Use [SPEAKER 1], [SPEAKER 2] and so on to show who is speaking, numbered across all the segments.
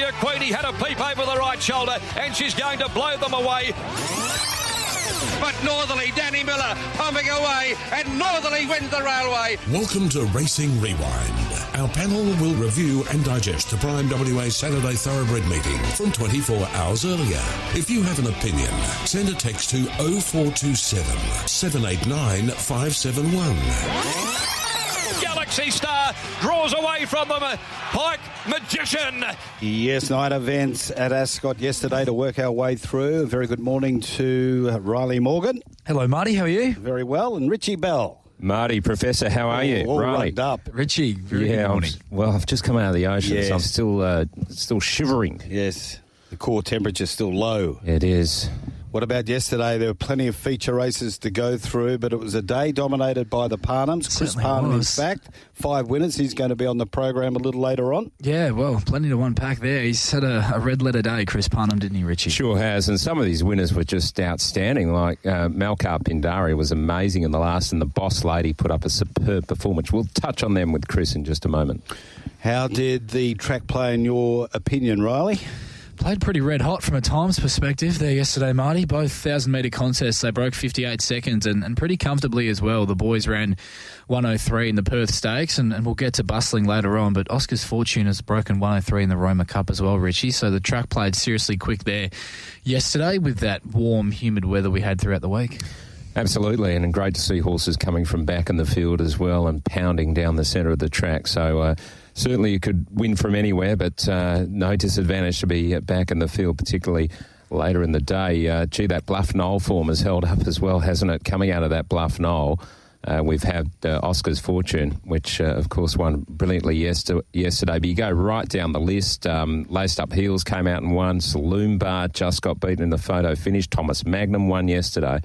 [SPEAKER 1] her Queenie had a peep over the right shoulder, and she's going to blow them away. But Northerly, Danny Miller pumping away, and Northerly wins the railway.
[SPEAKER 2] Welcome to Racing Rewind. Our panel will review and digest the Prime WA Saturday Thoroughbred meeting from 24 hours earlier. If you have an opinion, send a text to 0427 789 571.
[SPEAKER 1] Galaxy Star draws away from them. Pike Magician.
[SPEAKER 3] Yes, night events at Ascot yesterday to work our way through. A very good morning to Rylie Morgan.
[SPEAKER 4] Hello, Marty. How are you?
[SPEAKER 3] Very well. And Richie Bell.
[SPEAKER 5] Marty, Professor, how are you?
[SPEAKER 3] All
[SPEAKER 5] Rylie.
[SPEAKER 3] rugged up.
[SPEAKER 4] Richie, very good morning.
[SPEAKER 5] I've just come out of the ocean,
[SPEAKER 3] Yes.
[SPEAKER 5] so I'm still shivering.
[SPEAKER 3] Yes, the core temperature's still low.
[SPEAKER 5] It is.
[SPEAKER 3] What about yesterday? There were plenty of feature races to go through, but it was a day dominated by the Parnhams. Chris
[SPEAKER 4] Certainly
[SPEAKER 3] Parnham
[SPEAKER 4] was.
[SPEAKER 3] is back. 5 winners. He's going to be on the program a little later on.
[SPEAKER 4] Yeah, well, plenty to unpack there. He's had a red letter day, Chris Parnham, didn't he, Richie?
[SPEAKER 5] Sure has, and some of these winners were just outstanding, like Milan Cup in Dari was amazing in the last, and the Boss Lady put up a superb performance. We'll touch on them with Chris in just a moment.
[SPEAKER 3] How did the track play in your opinion, Rylie?
[SPEAKER 4] Played pretty red hot from a times perspective there yesterday, Marty. Both 1,000-metre contests, they broke 58 seconds and pretty comfortably as well. The boys ran 103 in the Perth Stakes, and we'll get to bustling later on, but Oscar's Fortune has broken 103 in the Roma Cup as well, Richie. So the track played seriously quick there yesterday with that warm, humid weather we had throughout the week.
[SPEAKER 5] Absolutely, and great to see horses coming from back in the field as well and pounding down the centre of the track. So certainly you could win from anywhere, but no disadvantage to be back in the field, particularly later in the day. That Bluff Knoll form has held up as well, hasn't it? Coming out of that Bluff Knoll, we've had Oscar's Fortune, which of course won brilliantly yesterday. But you go right down the list. Laced Up Heels came out and won. Saloon Bar just got beaten in the photo finish. Thomas Magnum won yesterday.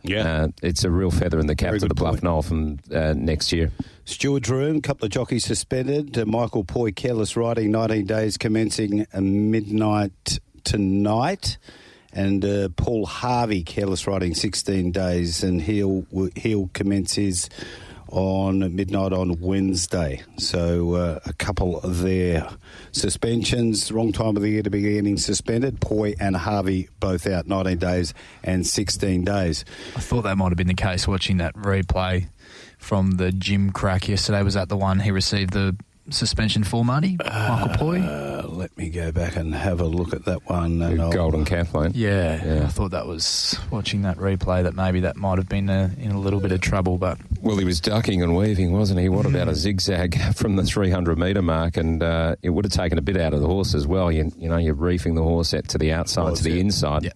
[SPEAKER 5] Yeah, it's a real feather in the cap to the Bluff Knoll from next year.
[SPEAKER 3] Steward's Room, a couple of jockeys suspended. Michael Poy, Careless Riding, 19 days commencing midnight tonight. And Paul Harvey, Careless Riding, 16 days. And he'll commence his on midnight on Wednesday. So a couple of their suspensions. Wrong time of the year to be getting suspended. Poy and Harvey both out 19 days and 16 days.
[SPEAKER 4] I thought that might have been the case watching that replay from the gym crack yesterday. Was that the one he received the suspension for, Marty? Michael Poy?
[SPEAKER 3] Let me go back and have a look at that one. And
[SPEAKER 5] Golden Kathleen.
[SPEAKER 4] Yeah, I thought that was, watching that replay, that maybe that might have been in a little bit of trouble. But
[SPEAKER 5] well, he was ducking and weaving, wasn't he? What about a zigzag from the 300-metre mark? And it would have taken a bit out of the horse as well. You know, you're reefing the horse out to the outside, to the inside. Yeah.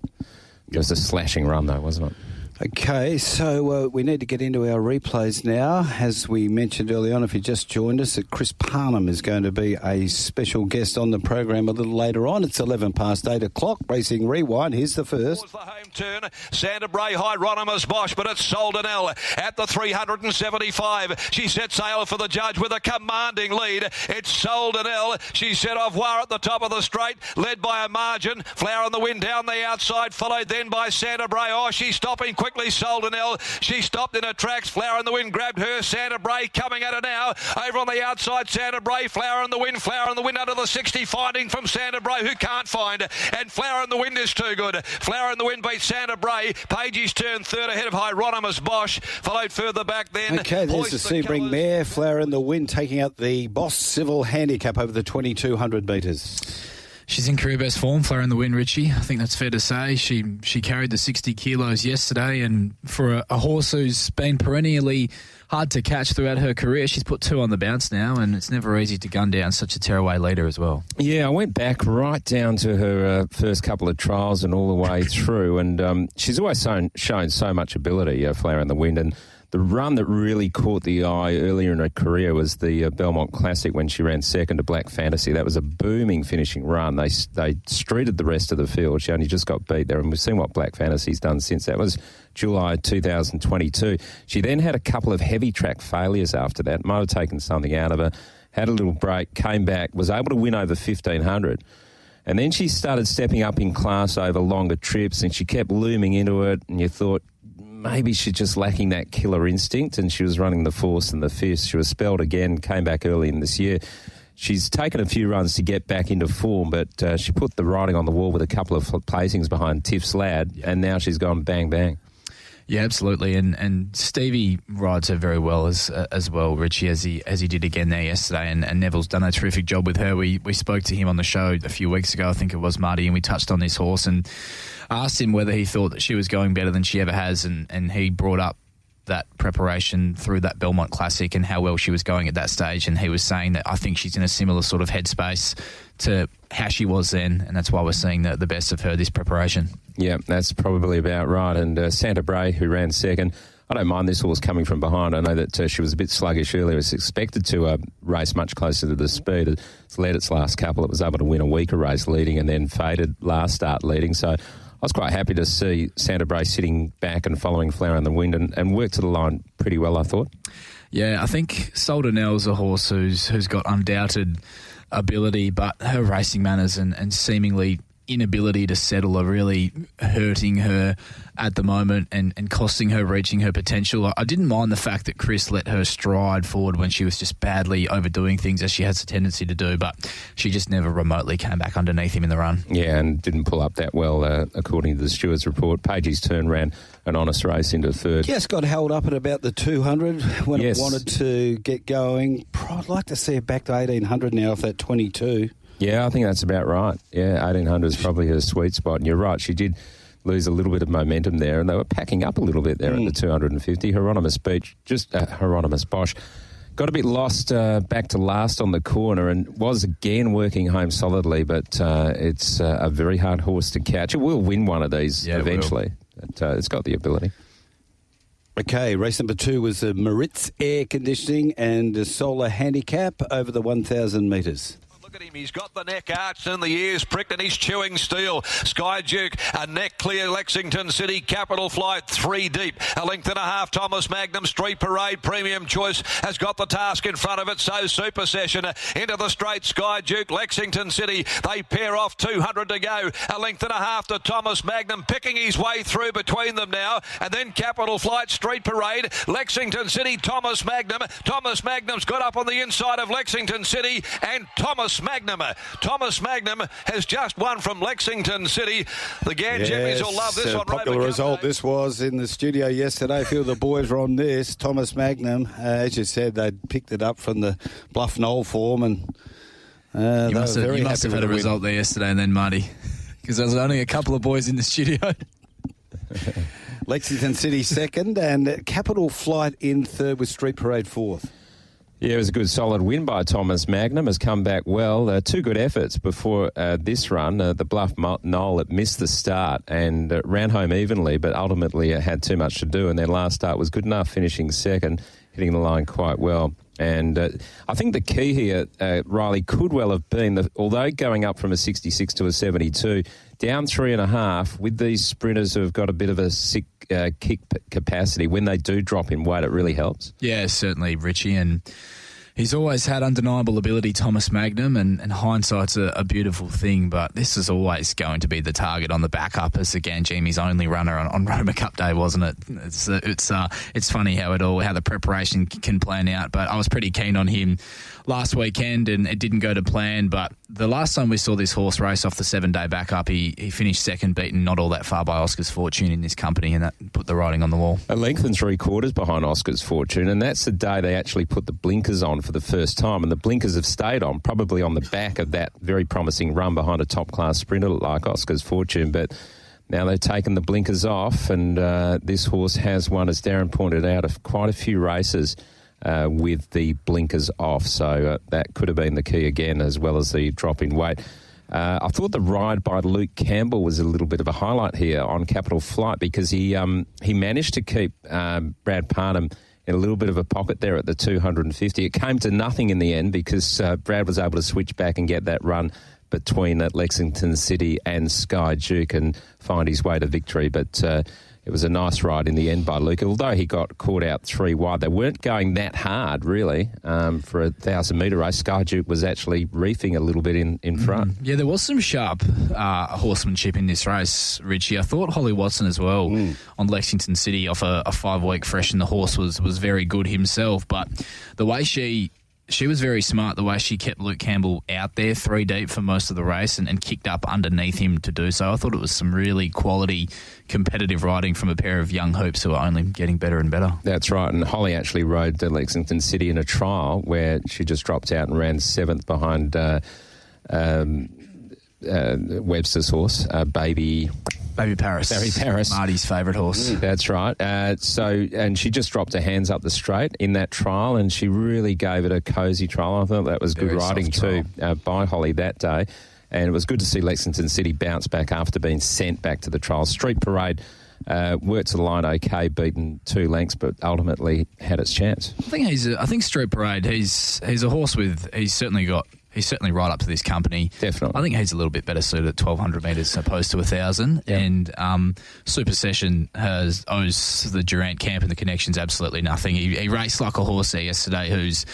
[SPEAKER 5] It was a slashing run, though, wasn't it?
[SPEAKER 3] Okay, so we need to get into our replays now. As we mentioned early on, if you just joined us, that Chris Parnham is going to be a special guest on the program a little later on. It's 11 past 8 o'clock. Racing Rewind. Here's the first.
[SPEAKER 1] The home turn. Santa Bray, Hieronymus Bosch, but it's Soldanel at the 375. She set sail for the judge with a commanding lead. It's Soldanel. She set off War at the top of the straight, led by a margin. Flower on the Wind down the outside, followed then by Santa Bray. Oh, she's stopping quickly, Soldanel. She stopped in her tracks. Flower in the Wind grabbed her. Santa Bray coming at her now. Over on the outside, Santa Bray. Flower in the Wind. Flower in the Wind under the 60, finding from Santa Bray, who can't find. And Flower in the Wind is too good. Flower in the Wind beats Santa Bray. Page's turn third ahead of Hieronymus Bosch. Followed further back then.
[SPEAKER 3] Okay, there's the Sebring mare. Flower in the Wind taking out the Boss Civil Handicap over the 2,200 metres.
[SPEAKER 4] she's in career best form, Flower in the Wind, Richie. I think that's fair to say. She carried the 60 kilos yesterday, and for a horse who's been perennially hard to catch throughout her career, she's put 2 on the bounce now, and it's never easy to gun down such a tearaway leader as well.
[SPEAKER 5] Yeah, I went back right down to her first couple of trials and all the way through, and she's always shown so much ability, Flower in the Wind, and the run that really caught the eye earlier in her career was the Belmont Classic when she ran second to Black Fantasy. That was a booming finishing run. They streeted the rest of the field. She only just got beat there, and we've seen what Black Fantasy's done since. That was July 2022. She then had a couple of heavy track failures after that. Might have taken something out of her. Had a little break, came back, was able to win over 1,500. And then she started stepping up in class over longer trips, and she kept looming into it, and you thought, maybe she's just lacking that killer instinct, and she was running the Force and the Fist. She was spelled again, came back early in this year. she's taken a few runs to get back into form, but she put the writing on the wall with a couple of placings behind Tiff's Lad, and now she's gone bang, bang.
[SPEAKER 4] Yeah, absolutely, and Stevie rides her very well as well, Richie, as he did again there yesterday, and Neville's done a terrific job with her. We spoke to him on the show a few weeks ago, I think it was, Marty, and we touched on this horse and asked him whether he thought that she was going better than she ever has, and he brought up that preparation through that Belmont Classic and how well she was going at that stage, and he was saying that I think she's in a similar sort of headspace to how she was then, and that's why we're seeing the best of her this preparation.
[SPEAKER 5] Yeah, that's probably about right. And Santa Bray, who ran second, I don't mind this horse coming from behind. I know that she was a bit sluggish earlier. It was expected to race much closer to the speed. It's led its last couple. It was able to win a weaker race leading and then faded last start leading. So I was quite happy to see Santa Bray sitting back and following Flower in the Wind and worked to the line pretty well, I thought.
[SPEAKER 4] Yeah, I think Soldanel's a horse who's got undoubted ability, but her racing manners and seemingly inability to settle are really hurting her at the moment and costing her reaching her potential. I didn't mind the fact that Chris let her stride forward when she was just badly overdoing things, as she has a tendency to do, but she just never remotely came back underneath him in the run. Yeah,
[SPEAKER 5] and didn't pull up that well, according to the steward's report. Pagey's Turn ran an honest race into third.
[SPEAKER 3] Just got held up at about the 200 when it wanted to get going. I'd like to see it back to 1800 now off that 22.
[SPEAKER 5] Yeah, I think that's about right. Yeah, 1800 is probably her sweet spot. And you're right, she did lose a little bit of momentum there, and they were packing up a little bit there at the 250. Hieronymus Bosch got a bit lost back to last on the corner and was again working home solidly, but it's a very hard horse to catch. It will win one of these eventually. It's got the ability.
[SPEAKER 3] Okay, race number 2 was Maritz Air Conditioning and a Solar Handicap over the 1,000 metres.
[SPEAKER 1] Look at him, he's got the neck arched and the ears pricked and he's chewing steel. Sky Duke, a neck clear, Lexington City, Capital Flight, 3 deep. A length and a half, Thomas Magnum, Street Parade, Premium Choice has got the task in front of it, so Super Session into the straight, Sky Duke, Lexington City, they pair off, 200 to go. A length and a half to Thomas Magnum, picking his way through between them now, and then Capital Flight, Street Parade, Lexington City, Thomas Magnum. Thomas Magnum's got up on the inside of Lexington City, and Thomas Magnum has just won from Lexington City. The Ganjimmies will love this one.
[SPEAKER 3] Popular result this was in the studio yesterday. A few of the boys were on this. Thomas Magnum, as you said, they'd picked it up from the Bluff Knoll form, and
[SPEAKER 4] you must have had a result there yesterday and then, Marty, because there was only a couple of boys in the studio.
[SPEAKER 3] Lexington City second and Capital Flight in third with Street Parade fourth.
[SPEAKER 5] Yeah, it was a good solid win by Thomas Magnum. Has come back well. 2 good efforts before this run. The Bluff Knoll, it missed the start and ran home evenly, but ultimately it had too much to do, and their last start was good enough, finishing second, hitting the line quite well. And I think the key here, Rylie, could well have been, that although going up from a 66 to a 72, down 3.5, with these sprinters who have got a bit of a sick kick capacity, when they do drop in weight, it really helps.
[SPEAKER 4] Yeah, certainly, Richie. And he's always had undeniable ability, Thomas Magnum, and hindsight's a beautiful thing, but this is always going to be the target on the backup as again Jamie's only runner on Roma Cup Day, wasn't it? It's funny how the preparation can plan out, but I was pretty keen on him last weekend and it didn't go to plan, but the last time we saw this horse race off the 7-day backup, he finished second, beaten not all that far by Oscar's Fortune in this company, and that put the writing on the wall.
[SPEAKER 5] A length and 3/4 behind Oscar's Fortune, and that's the day they actually put the blinkers on for the first time, and the blinkers have stayed on, probably on the back of that very promising run behind a top-class sprinter like Oscar's Fortune, but now they've taken the blinkers off, and this horse has won, as Darren pointed out, quite a few races with the blinkers off, so that could have been the key again, as well as the drop in weight. I thought the ride by Luke Campbell was a little bit of a highlight here on Capital Flight, because he managed to keep Brad Parnham in a little bit of a pocket there at the 250. It came to nothing in the end because Brad was able to switch back and get that run between Lexington City and Sky Duke and find his way to victory. But it was a nice ride in the end by Luke, although he got caught out 3 wide. They weren't going that hard, really, for a 1,000-metre race. Sky Duke was actually reefing a little bit in front.
[SPEAKER 4] Yeah, there was some sharp horsemanship in this race, Richie. I thought Holly Watson as well on Lexington City off a 5-week fresh, and the horse was very good himself. But the way she she was very smart the way she kept Luke Campbell out there 3 deep for most of the race and kicked up underneath him to do so. I thought it was some really quality competitive riding from a pair of young hoops who are only getting better and better.
[SPEAKER 5] That's right, and Holly actually rode Lexington City in a trial where she just dropped out and ran 7th behind Webster's horse, Baby
[SPEAKER 4] Paris.
[SPEAKER 5] Barry Paris.
[SPEAKER 4] Marty's favourite horse.
[SPEAKER 5] That's right. And she just dropped her hands up the straight in that trial, and she really gave it a cosy trial. I thought that was good riding too by Holly that day. And it was good to see Lexington City bounce back after being sent back to the trial. Street Parade worked to the line okay, beaten 2 lengths, but ultimately had its chance.
[SPEAKER 4] I think Street Parade, he's a horse with, he's certainly right up to this company.
[SPEAKER 5] Definitely.
[SPEAKER 4] I think he's a little bit better suited at 1,200 metres opposed to 1,000.
[SPEAKER 5] Yeah.
[SPEAKER 4] And Super Session owes the Durant camp and the connections absolutely nothing. He raced like a horse there yesterday who's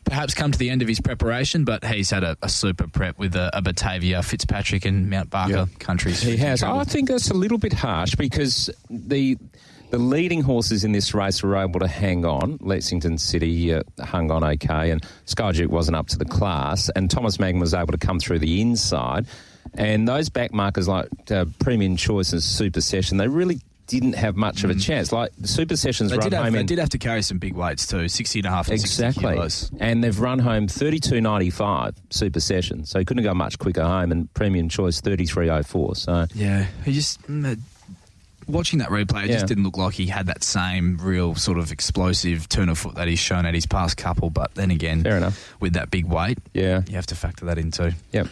[SPEAKER 4] perhaps come to the end of his preparation, but he's had a super prep with a Batavia, Fitzpatrick and Mount Barker countries.
[SPEAKER 5] He has. I think that's a little bit harsh because the leading horses in this race were able to hang on. Lexington City hung on okay, and Sky Duke wasn't up to the class, and Thomas Magnum was able to come through the inside. And those back markers like Premium Choice and Super Session, they really didn't have much of a chance. Like the Super Sessions run home.
[SPEAKER 4] They did have to carry some big weights too, 60.5 and 60 kilos.
[SPEAKER 5] And they've run home 32.95 Super Session, so he couldn't go much quicker home, and Premium Choice 33.04. So
[SPEAKER 4] yeah, he just watching that replay, it just didn't look like he had that same real sort of explosive turn of foot that he's shown at his past couple. But then again,
[SPEAKER 5] fair enough,
[SPEAKER 4] with that big weight,
[SPEAKER 5] you
[SPEAKER 4] have to factor that in too.
[SPEAKER 5] Yep.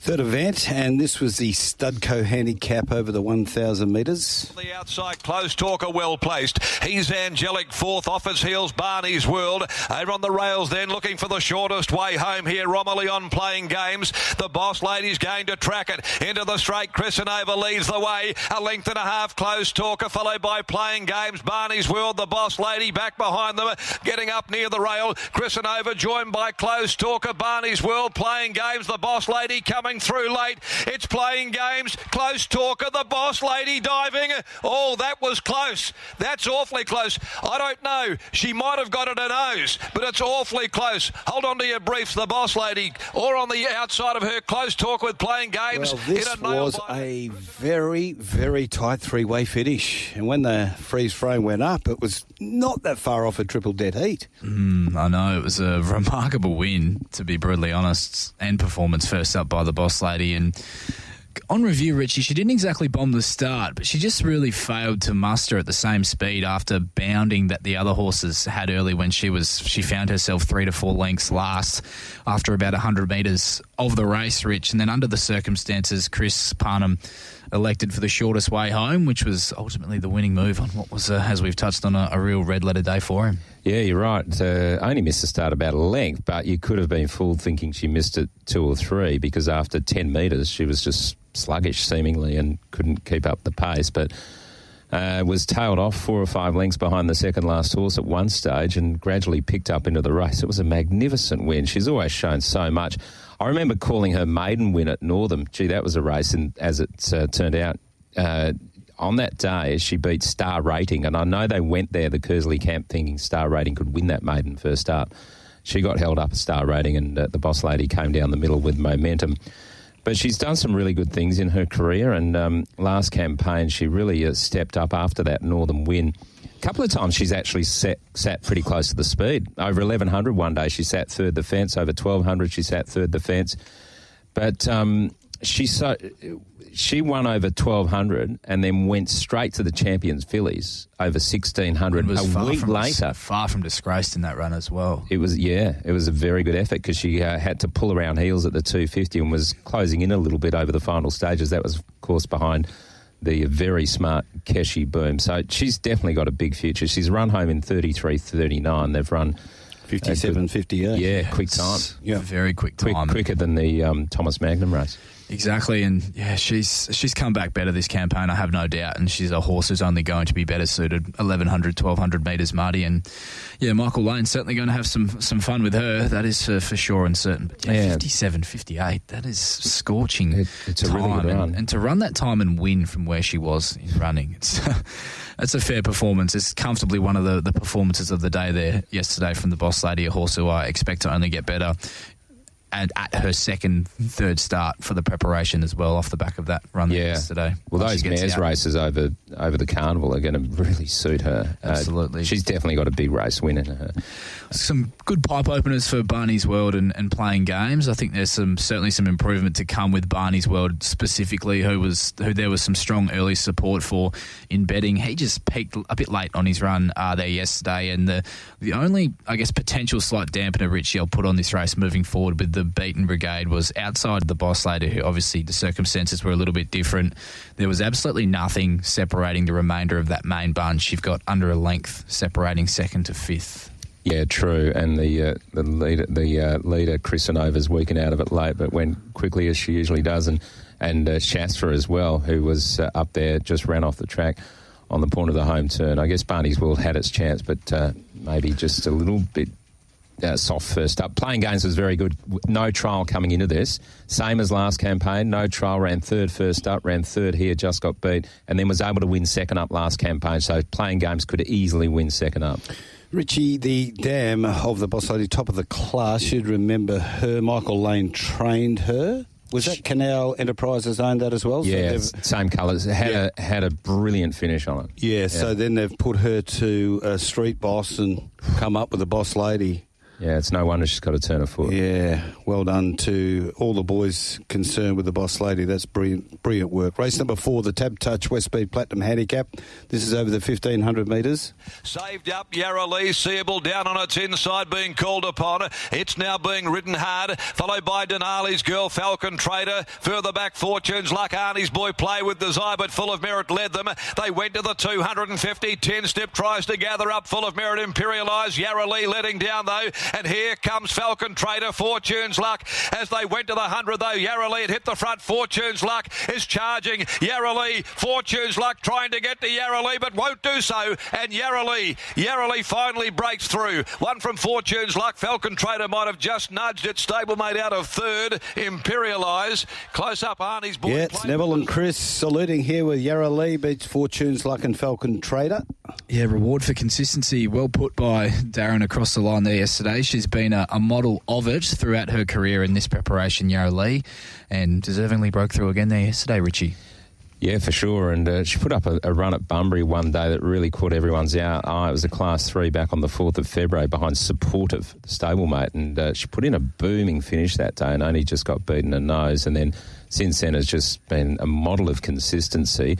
[SPEAKER 3] Third event, and this was the Studco handicap over the 1,000 metres.
[SPEAKER 1] The outside close talker well placed. He's angelic fourth off his heels. Barney's World over on the rails then looking for the shortest way home here. Romilly on playing games. The Boss Lady's going to track it into the straight. Chrisanova leads the way. 1.5 lengths close talker followed by playing games. Barney's World, the Boss Lady back behind them getting up near the rail. Chrisanova joined by close talker. Barney's World playing games. The Boss Lady coming through late. It's playing games. Close talker, the Boss Lady diving. Oh, that was close. That's awfully close. I don't know. She might have got it a nose, but it's awfully close. Hold on to your briefs, the Boss Lady, or on the outside of her. Close talker with playing games.
[SPEAKER 3] Well, this was a very, very tight 3-way finish. And when the freeze frame went up, it was not that far off a triple dead heat.
[SPEAKER 4] I know. It was a remarkable win, to be brutally honest, and performance first up by the Boss Lady. And on review, Richie, she didn't exactly bomb the start, but she just really failed to muster at the same speed after bounding that the other horses had early when she found herself 3 to 4 lengths last after about 100 metres of the race, Rich. And then under the circumstances, Chris Parnham elected for the shortest way home, which was ultimately the winning move on what was, as we've touched on, a real red-letter day for him.
[SPEAKER 5] Yeah, you're right. Only missed the start about a length, but you could have been fooled thinking she missed it 2 or 3 because after 10 metres she was just sluggish seemingly and couldn't keep up the pace, but was tailed off 4 or 5 lengths behind the second last horse at one stage and gradually picked up into the race. It was a magnificent win. She's always shown so much. I remember calling her maiden win at Northam. Gee, that was a race, and as it turned out, on that day she beat Star Rating, and I know they went there, the Kersley camp, thinking Star Rating could win that maiden first up. She got held up at Star Rating, and the Boss Lady came down the middle with momentum. But she's done some really good things in her career, and last campaign she really stepped up after that Northern win. A couple of times she's actually sat pretty close to the speed. Over 1,100 one day she sat third the fence. Over 1,200 she sat third the fence. But she won over 1,200 and then went straight to the Champions Fillies over 1,600 a week later.
[SPEAKER 4] Far from disgraced in that run as well.
[SPEAKER 5] It was a very good effort because she had to pull around heels at the 250 and was closing in a little bit over the final stages. That was, of course, behind the very smart Keshi Boom. So she's definitely got a big future. She's run home in 33.39. They've run
[SPEAKER 3] 57.58.
[SPEAKER 5] Yeah, quick time.
[SPEAKER 4] Yeah, very quick time.
[SPEAKER 5] Quicker than the Thomas Magnum race.
[SPEAKER 4] Exactly, and yeah, she's come back better this campaign, I have no doubt, and she's a horse who's only going to be better suited 1,100, 1,200 metres, Marty, and yeah, Michael Lane's certainly going to have some fun with her, that is for sure and certain. But yeah, 57, 58, that is scorching.
[SPEAKER 5] It's a
[SPEAKER 4] time,
[SPEAKER 5] really good run.
[SPEAKER 4] and to run that time and win from where she was in running, that's a fair performance. It's comfortably one of the performances of the day there yesterday from the Boss Lady, a horse who I expect to only get better. And at her third start for the preparation as well, off the back of that run yesterday.
[SPEAKER 5] Well, those mares races over the carnival are going to really suit her.
[SPEAKER 4] Absolutely.
[SPEAKER 5] She's definitely got a big race win in her.
[SPEAKER 4] Some good pipe openers for Barney's World and playing games. I think there's certainly some improvement to come with Barney's World specifically, who there was some strong early support for in betting. He just peaked a bit late on his run there yesterday, and the only, I guess, potential slight dampener, Richie, I'll put on this race moving forward with the beaten brigade was outside the Boss Lady, who obviously the circumstances were a little bit different. There was absolutely nothing separating the remainder of that main bunch. You've got under a length separating second to fifth.
[SPEAKER 5] Yeah, true. And the leader, Chris Parnham's weakened out of it late, but went quickly as she usually does. And Shastra as well, who was up there, just ran off the track on the point of the home turn. I guess Barney's World had its chance, but maybe just a little bit soft first up. Playing games was very good. No trial coming into this. Same as last campaign. No trial. Ran third first up. Ran third here. Just got beat. And then was able to win second up last campaign. So playing games could easily win second up.
[SPEAKER 3] Richie, the dam of the Boss Lady, top of the class, you'd remember her. Michael Lane trained her. Was that Canal Enterprises owned that as well?
[SPEAKER 5] Yeah, same colours. Had a brilliant finish on it.
[SPEAKER 3] Yeah, so then they've put her to a Street Boss and come up with the Boss Lady.
[SPEAKER 5] Yeah, it's no wonder she's got to turn her foot.
[SPEAKER 3] Yeah, well done to all the boys concerned with the Boss Lady. That's brilliant work. Race number 4, the Tab Touch West Speed Platinum Handicap. This is over the 1,500 metres.
[SPEAKER 1] Saved up, Yarra Lee, Seeable down on its inside, being called upon. It's now being ridden hard, followed by Denali's Girl, Falcon Trader. Further back, Fortune's Luck, Arnie's Boy Play with Desire, but Full of Merit led them. They went to the 250. 10 Step tries to gather up. Full of Merit Imperialise. Yarra Lee letting down, though. And here comes Falcon Trader, Fortune's Luck. As they went to the 100, though, Yarra Lee had hit the front. Fortune's Luck is charging. Yarra Lee, Fortune's Luck trying to get to Yarra Lee, but won't do so. And Yarra Lee finally breaks through. One from Fortune's Luck. Falcon Trader might have just nudged its stablemate out of third. Imperialise. Close up, Arnie's Boy.
[SPEAKER 3] Yeah, it's Neville and Chris saluting here with Yarra Lee beats Fortune's Luck and Falcon Trader.
[SPEAKER 4] Yeah, reward for consistency. Well put by Darren across the line there yesterday. She's been a model of it throughout her career in this preparation, Yarra Lee, and deservingly broke through again there yesterday, Richie.
[SPEAKER 5] Yeah, for sure. And she put up a run at Bunbury one day that really caught everyone's eye. It was a Class 3 back on the 4th of February behind Supportive, the stablemate. And she put in a booming finish that day and only just got beaten a nose. And then since then has just been a model of consistency.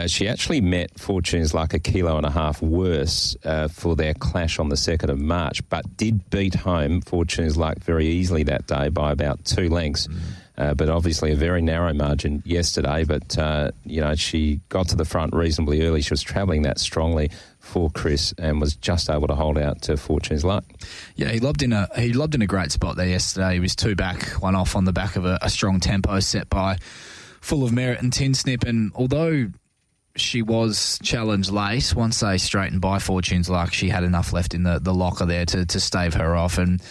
[SPEAKER 5] She actually met Fortune's Luck 1.5 kilos worse for their clash on the 2nd of March, but did beat home Fortune's Luck very easily that day by about 2 lengths. But obviously a very narrow margin yesterday. But, she got to the front reasonably early. She was travelling that strongly for Chris and was just able to hold out to Fortune's Luck.
[SPEAKER 4] Yeah, he lobbed in a great spot there yesterday. He was 2 back, 1 off on the back of a strong tempo set by Full of Merit and Tin Snip. And although she was challenged late, once they straightened by Fortune's Luck, she had enough left in the locker there to stave her off. And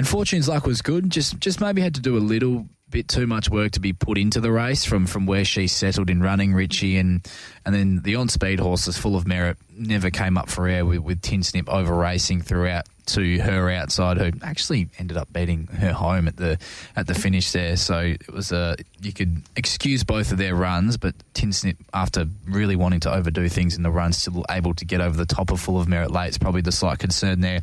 [SPEAKER 4] Fortune's Luck was good, just maybe had to do a little bit too much work to be put into the race from where she settled in running, Richie, and then the on-speed horses, Full of Merit, never came up for air with Tin Snip over racing throughout to her outside, who actually ended up beating her home at the finish there. So it was you could excuse both of their runs, but Tin Snip, after really wanting to overdo things in the run, still able to get over the top of Full of Merit late. It's probably the slight concern there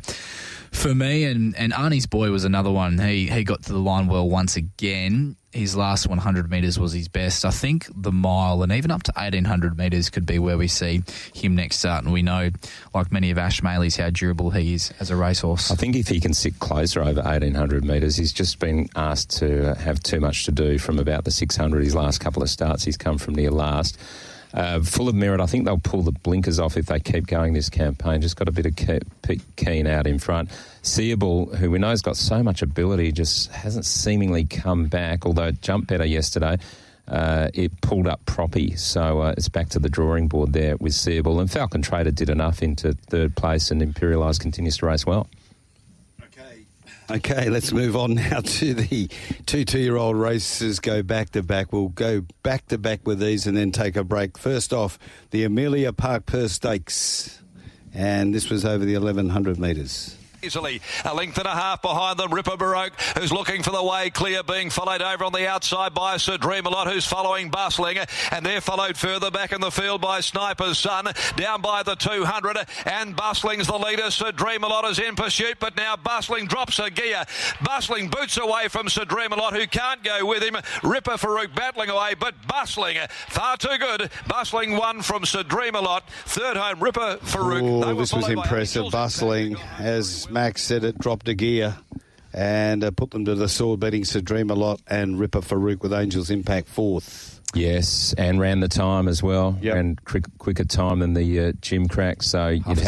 [SPEAKER 4] for me. And Arnie's Boy was another one. He got to the line well once again. His last 100 metres was his best. I think the mile and even up to 1,800 metres could be where we see him next start. And we know, like many of Ash Maley's, how durable he is as a racehorse.
[SPEAKER 5] I think if he can sit closer over 1,800 metres, he's just been asked to have too much to do from about the 600. His last couple of starts, he's come from near last. Full of merit. I think they'll pull the blinkers off if they keep going this campaign. Just got a bit of Keen out in front. Seeable, who we know has got so much ability, just hasn't seemingly come back, although it jumped better yesterday. It pulled up proppy, so it's back to the drawing board there with Seeable. And Falcon Trader did enough into third place, and Imperialise continues to race well.
[SPEAKER 3] Okay, let's move on now to the two-year-old races go back-to-back. We'll go back-to-back with these and then take a break. First off, the Amelia Park Perth Stakes, and this was over the 1,100 metres.
[SPEAKER 1] Easily a length and a half behind them. Ripper Baroque, who's looking for the way clear, being followed over on the outside by Sir Dreamalot, who's following Bustling, and they're followed further back in the field by Sniper's Son, down by the 200, and Bustling's the leader. Sir Dreamalot is in pursuit, but now Bustling drops a gear. Bustling boots away from Sir Dreamalot, who can't go with him. Ripper Farouk battling away, but Bustling far too good. Bustling won from Sir Dreamalot. Third home, Ripper Farouk.
[SPEAKER 3] Oh, this was impressive. Bustling, as Max said, it dropped a gear and put them to the sword, beating Sir Dreamalot and Ripper Farouk with Angel's Impact fourth.
[SPEAKER 5] Yes, and ran the time as well.
[SPEAKER 3] Yep.
[SPEAKER 5] Ran quicker time than the Jim Crack. So
[SPEAKER 4] half a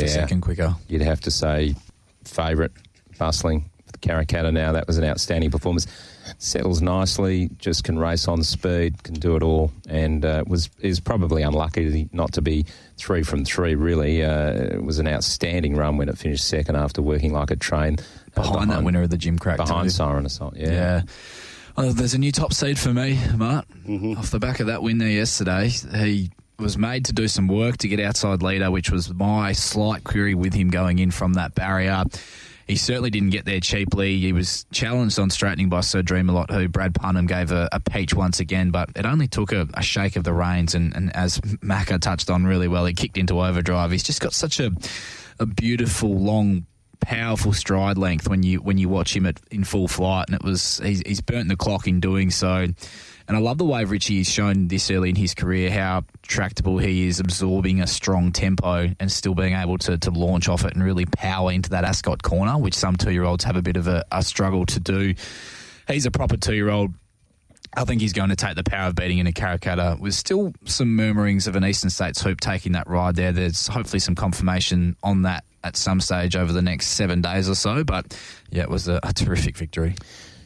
[SPEAKER 4] second quicker.
[SPEAKER 5] You'd have to say favourite, Bustling. The Karrakatta now, that was an outstanding performance. Settles nicely, just can race on speed, can do it all, and is probably unlucky not to be 3 from 3, really. It was an outstanding run when it finished second after working like a train.
[SPEAKER 4] Behind that winner of the Jim Crack
[SPEAKER 5] behind
[SPEAKER 4] too.
[SPEAKER 5] Siren Assault, yeah.
[SPEAKER 4] Oh, there's a new top seed for me, Mart. Mm-hmm. Off the back of that win there yesterday, he was made to do some work to get outside leader, which was my slight query with him going in from that barrier. He certainly didn't get there cheaply. He was challenged on straightening by Sir Dreamalot, who Brad Parnham gave a peach once again, but it only took a shake of the reins, and as Macca touched on really well, he kicked into overdrive. He's just got such a beautiful, long, powerful stride length when you watch him in full flight, and he's burnt the clock in doing so. And I love the way Richie has shown this early in his career how tractable he is, absorbing a strong tempo and still being able to launch off it and really power into that Ascot corner, which some 2-year-olds have a bit of a struggle to do. He's a proper 2-year-old. I think he's going to take the power of beating in a Karrakatta. With still some murmurings of an Eastern States Hoop taking that ride there. There's hopefully some confirmation on that at some stage over the next 7 days or so. But, yeah, it was a terrific victory.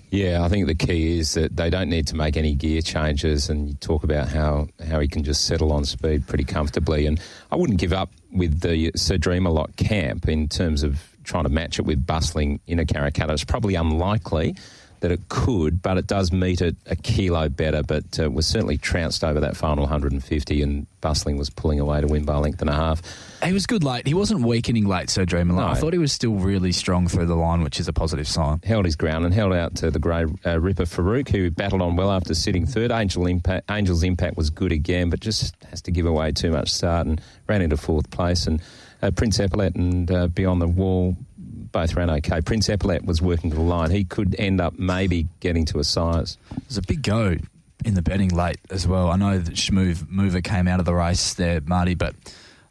[SPEAKER 5] Yeah, I think the key is that they don't need to make any gear changes, and you talk about how he can just settle on speed pretty comfortably. And I wouldn't give up with the Sir Dreamalot camp in terms of trying to match it with Bustling in a Karrakatta. It's probably unlikely that it could, but it does meet it a kilo better, but was certainly trounced over that final 150, and Bustling was pulling away to win by a length and a half.
[SPEAKER 4] He was good late. He wasn't weakening late, Sir Dreamalot.
[SPEAKER 5] No.
[SPEAKER 4] I thought he was still really strong through the line, which is a positive sign.
[SPEAKER 5] Held his ground and held out to the grey Ripper Farouk, who battled on well after sitting third. Angel's Impact was good again, but just has to give away too much start and ran into fourth place. And Prince Epaulet and Beyond the Wall both ran okay. Prince Epaulet was working the line. He could end up maybe getting to a size.
[SPEAKER 4] There's a big go in the betting late as well. I know that Schmoove Mover came out of the race there, Marty, but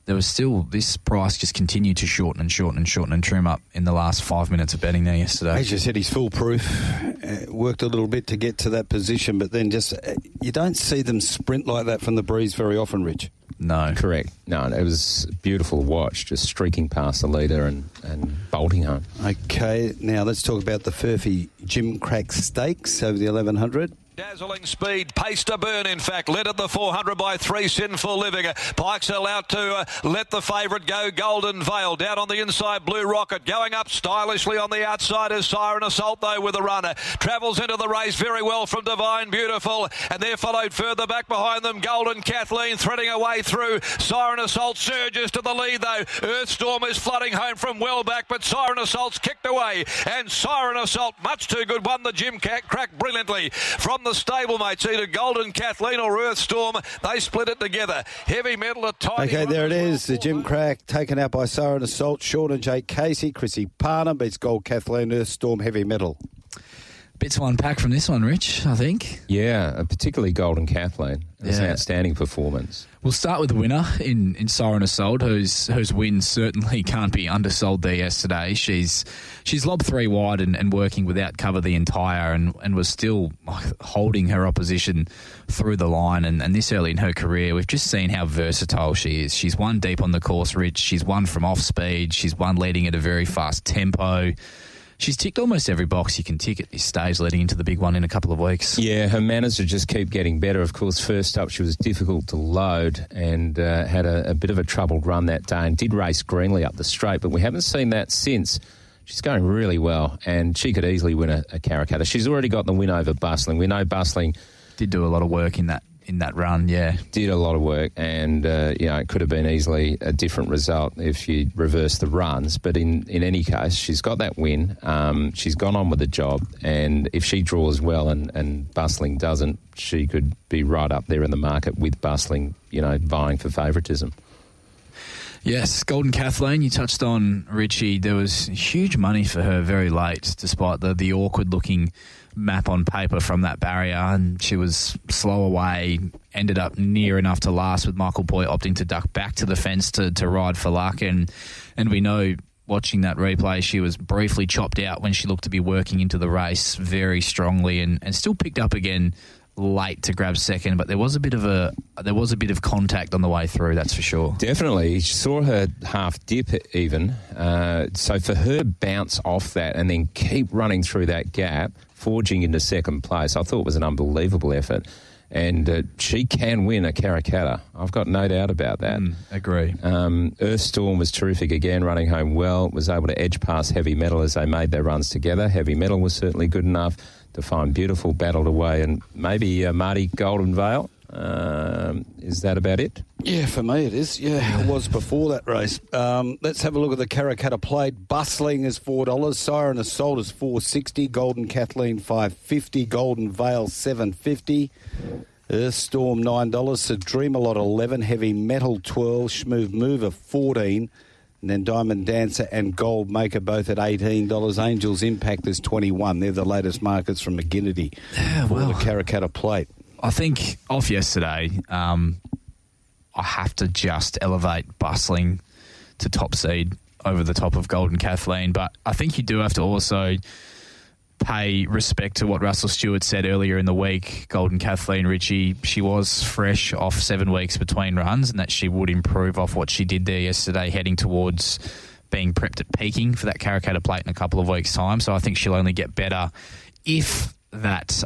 [SPEAKER 4] there was still, this price just continued to shorten and trim up in the last 5 minutes of betting there yesterday.
[SPEAKER 3] As you said, he's foolproof. Worked a little bit to get to that position, but then just you don't see them sprint like that from the breeze very often, Rich.
[SPEAKER 5] No. Correct. No, it was beautiful to watch, just streaking past the leader and bolting home.
[SPEAKER 3] Okay, now let's talk about the Furphy Jim Crack Stakes over the 1100.
[SPEAKER 1] Dazzling speed, pace to burn, in fact. Led at the 400 by 3 Sinful Living. Pikes allowed to let the favourite go. Golden Veil down on the inside. Blue Rocket going up stylishly on the outside is Siren Assault, though, with a runner. Travels into the race very well from Divine Beautiful. And they're followed further back behind them. Golden Kathleen threading her way through. Siren Assault surges to the lead, though. Earthstorm is flooding home from well back, but Siren Assault's kicked away. And Siren Assault, much too good, won the Jim Crack brilliantly. From the stablemates, either Golden Kathleen or Earthstorm, they split it together. Heavy Metal at tiny.
[SPEAKER 3] Okay, there it is. The Jim Crack taken out by Siren Assault. Sean and Jake Casey. Chrissy Parnham beats Gold Kathleen. Earthstorm, Heavy Metal.
[SPEAKER 4] Bit to unpack from this one, Rich, I think.
[SPEAKER 5] Yeah, particularly Golden Kathleen. It was an outstanding performance.
[SPEAKER 4] We'll start with the winner in Siren Assault, whose win certainly can't be undersold there yesterday. She's lobbed 3 wide and working without cover the entire and was still holding her opposition through the line. And this early in her career, we've just seen how versatile she is. She's won deep on the course, Rich. She's won from off speed. She's won leading at a very fast tempo. She's ticked almost every box you can tick at this stage leading into the big one in a couple of weeks.
[SPEAKER 5] Yeah, her manners just keep getting better. Of course, first up, she was difficult to load and had a bit of a troubled run that day and did race greenly up the straight, but we haven't seen that since. She's going really well, and she could easily win a Karrakatta. She's already got the win over Bustling. We know Bustling
[SPEAKER 4] did do a lot of work in that run, yeah.
[SPEAKER 5] Did a lot of work, and it could have been easily a different result if you reversed the runs. But in any case, she's got that win. She's gone on with the job, and if she draws well and Bustling doesn't, she could be right up there in the market with Bustling, vying for favouritism.
[SPEAKER 4] Yes, Golden Kathleen, you touched on, Richie. There was huge money for her very late, despite the awkward-looking map on paper from that barrier, and she was slow away, ended up near enough to last with Michael Boy opting to duck back to the fence to ride for luck, and we know watching that replay she was briefly chopped out when she looked to be working into the race very strongly and still picked up again late to grab second, but there was a bit of contact on the way through, that's for sure.
[SPEAKER 5] Definitely. You saw her half dip even. So for her bounce off that and then keep running through that gap, forging into second place, I thought was an unbelievable effort. And she can win a Karrakatta. I've got no doubt about that.
[SPEAKER 4] Agree.
[SPEAKER 5] Earthstorm was terrific again, running home well, was able to edge past Heavy Metal as they made their runs together. Heavy Metal was certainly good enough to find Beautiful, battled away, and maybe Marty Golden Vale. Is that about it?
[SPEAKER 3] Yeah, for me it is. Yeah, it was before that race. Let's have a look at the Karrakatta plate. Bustling is $4. Siren Assault is $4.60. Golden Kathleen $5.50. Golden Vale $7.50. Earthstorm $9. Dreamalot $11. Heavy Metal $12. Schmoove Mover $14. And then Diamond Dancer and Gold Maker both at $18. Angels Impact is $21. They're the latest markets from McGinnity for the Karrakatta plate.
[SPEAKER 4] I think off yesterday, I have to just elevate Bustling to top seed over the top of Golden Kathleen. But I think you do have to also pay respect to what Russell Stewart said earlier in the week. Golden Kathleen, Richie, she was fresh off 7 weeks between runs and that she would improve off what she did there yesterday, heading towards being prepped at peaking for that Karrakatta plate in a couple of weeks' time. So I think she'll only get better if that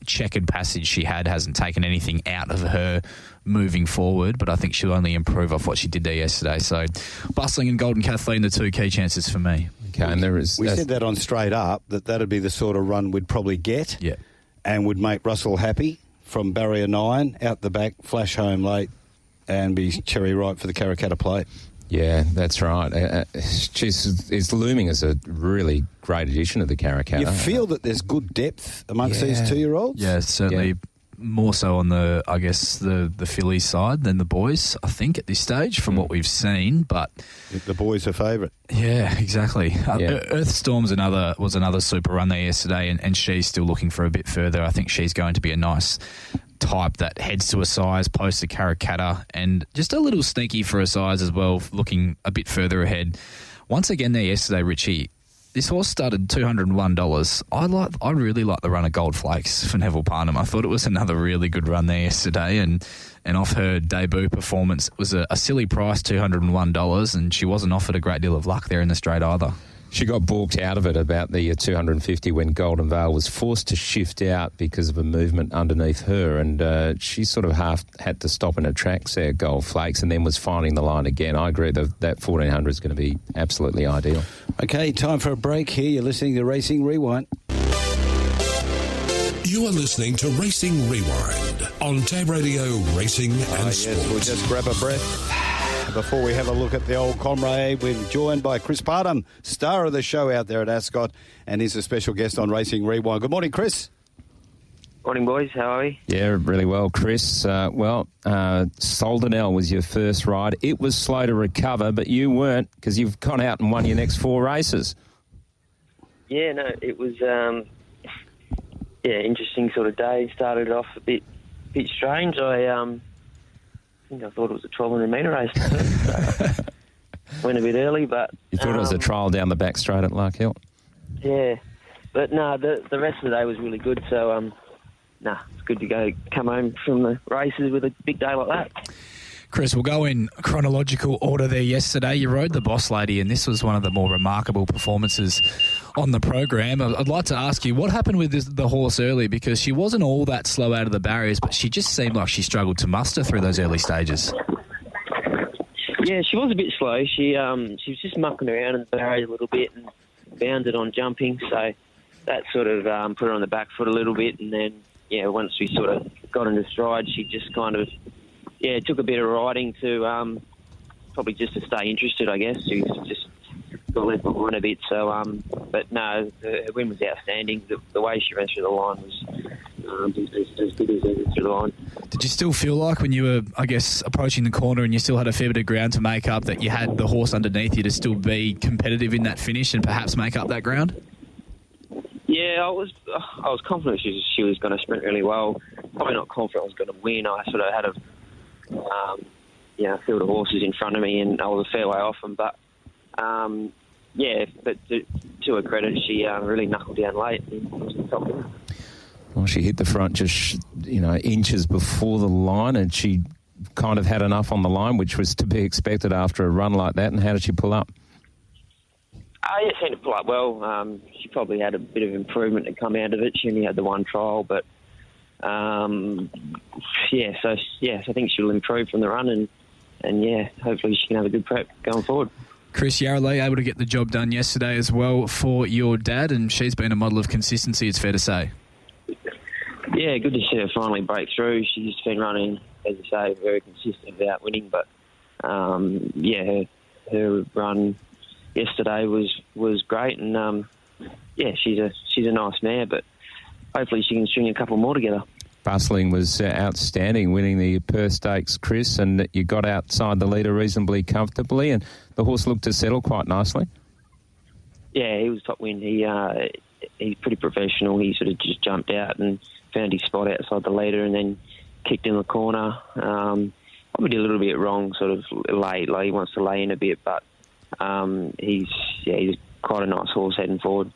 [SPEAKER 4] checkered passage she had hasn't taken anything out of her moving forward, but I think she'll only improve off what she did there yesterday. So Bustling and Golden Kathleen, the two key chances for me.
[SPEAKER 5] Okay, and we
[SPEAKER 3] said that on Straight Up, that'd be the sort of run we'd probably get and would make Russell happy from barrier 9, out the back, flash home late and be cherry ripe for the Karrakatta plate.
[SPEAKER 5] Yeah, that's right. It's looming as a really great addition to the Karrakatta.
[SPEAKER 3] You feel that there's good depth amongst these 2-year-olds?
[SPEAKER 4] Yeah, certainly more so on the fillies side than the boys, I think, at this stage from what we've seen. But
[SPEAKER 3] the boys are favourite.
[SPEAKER 4] Yeah, exactly. Earthstorm was another super run there yesterday, and she's still looking for a bit further. I think she's going to be a nice type that heads to a size post the Karrakatta, and just a little sneaky for a size as well, looking a bit further ahead. Once again there yesterday, Richie, this horse started $201. I really like the run of Gold Flakes for Neville Parnham. I thought it was another really good run there yesterday, and off her debut performance, it was a silly price, $201, and she wasn't offered a great deal of luck there in the straight either.
[SPEAKER 5] She got balked out of it about the 250 when Golden Vale was forced to shift out because of a movement underneath her, and she sort of half had to stop in her tracks there, Gold Flakes, and then was finding the line again. I agree that 1400 is going to be absolutely ideal.
[SPEAKER 3] Okay, time for a break here. You're listening to Racing Rewind.
[SPEAKER 2] You are listening to Racing Rewind on Tab Radio Racing and Sport.
[SPEAKER 3] Yes, we'll just grab a breath. Before we have a look at the old comrade, we're joined by Chris Parnham, star of the show out there at Ascot, and he's a special guest on Racing Rewind. Good morning, Chris.
[SPEAKER 6] Morning, boys. How are we?
[SPEAKER 5] Yeah, really well, Chris. Soldanel was your first ride. It was slow to recover, but you weren't, because you've gone out and won your next 4 races.
[SPEAKER 6] Yeah, no, it was interesting sort of day. Started off a bit strange. I think I thought it was a 1,200 metre race. So went a bit early, but
[SPEAKER 5] you thought it was a trial down the back straight at Lark Hill.
[SPEAKER 6] Yeah, but no, the rest of the day was really good. So it's good to come home from the races with a big day like that.
[SPEAKER 4] Chris, we'll go in chronological order there. Yesterday, you rode the Boss Lady, and this was one of the more remarkable performances on the program. I'd like to ask you, what happened with the horse early? Because she wasn't all that slow out of the barriers, but she just seemed like she struggled to muster through those early stages.
[SPEAKER 6] Yeah, she was a bit slow. She was just mucking around in the barriers a little bit and bounded on jumping, so that sort of put her on the back foot a little bit. And then, once we sort of got into stride, she just kind of... it took a bit of riding to probably just to stay interested, I guess. She just got left behind a bit. So, but no, her win was outstanding. The way she ran through the line was as good as ever through the line.
[SPEAKER 4] Did you still feel like when you were, I guess, approaching the corner and you still had a fair bit of ground to make up, that you had the horse underneath you to still be competitive in that finish and perhaps make up that ground?
[SPEAKER 6] Yeah, I was confident she was going to sprint really well. Probably not confident I was going to win. I sort of had a field of horses in front of me, and I was a fair way off them. But but to her credit, she really knuckled down late and was the top winner.
[SPEAKER 5] Well, she hit the front just inches before the line, and she kind of had enough on the line, which was to be expected after a run like that. And how did she pull up?
[SPEAKER 6] It seemed to pull up well. She probably had a bit of improvement to come out of it. She only had the one trial, but I think she'll improve from the run, and hopefully she can have a good prep going forward.
[SPEAKER 4] Chris, Rylie able to get the job done yesterday as well for your dad, and she's been a model of consistency, it's fair to say.
[SPEAKER 6] Yeah, good to see her finally break through. She's been running, as I say, very consistent without winning, but her run yesterday was great, and she's a nice mare, but hopefully she can string a couple more together.
[SPEAKER 5] Bustling was outstanding, winning the Perth Stakes, Chris, and you got outside the leader reasonably comfortably, and the horse looked to settle quite nicely.
[SPEAKER 6] Yeah, he was top win. He's pretty professional. He sort of just jumped out and found his spot outside the leader, and then kicked in the corner. Probably did a little bit wrong, sort of late. Like he wants to lay in a bit, but he's quite a nice horse heading forward.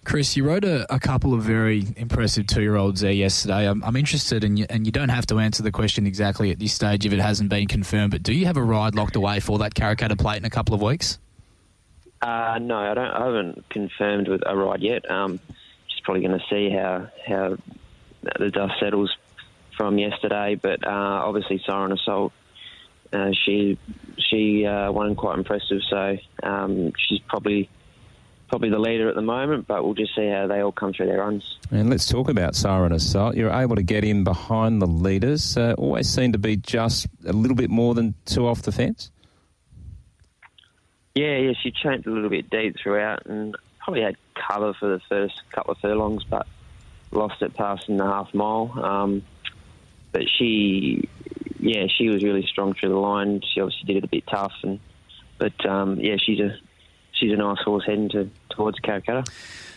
[SPEAKER 4] Chris, you rode a couple of very impressive 2-year-olds there yesterday. I'm interested, and you don't have to answer the question exactly at this stage if it hasn't been confirmed, but do you have a ride locked away for that Karrakatta Plate in a couple of weeks?
[SPEAKER 6] No, I haven't confirmed with a ride yet. Just probably going to see how the dust settles from yesterday, but obviously Siren Assault, she won quite impressive, so she's probably the leader at the moment, but we'll just see how they all come through their runs.
[SPEAKER 5] And let's talk about Siren Assault. You're able to get in behind the leaders. Always seem to be just a little bit more than 2 off the fence. Yeah,
[SPEAKER 6] she champed a little bit deep throughout and probably had cover for the first couple of furlongs, but lost it passing the half mile. But she was really strong through the line. She obviously did it a bit tough, but she's a nice horse heading towards Karrakatta.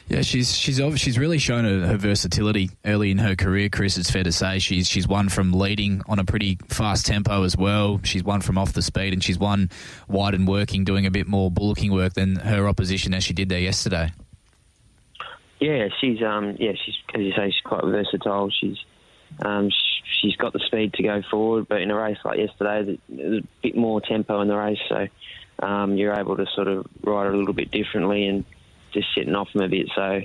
[SPEAKER 4] Yeah, she's really shown her versatility early in her career, Chris. It's fair to say she's won from leading on a pretty fast tempo as well. She's won from off the speed, and she's won wide and working, doing a bit more bullocking work than her opposition as she did there yesterday. Yeah,
[SPEAKER 6] she's as you say, she's quite versatile. She's got the speed to go forward, but in a race like yesterday, there's a bit more tempo in the race, so you're able to sort of ride her a little bit differently and just sitting off them a bit. So,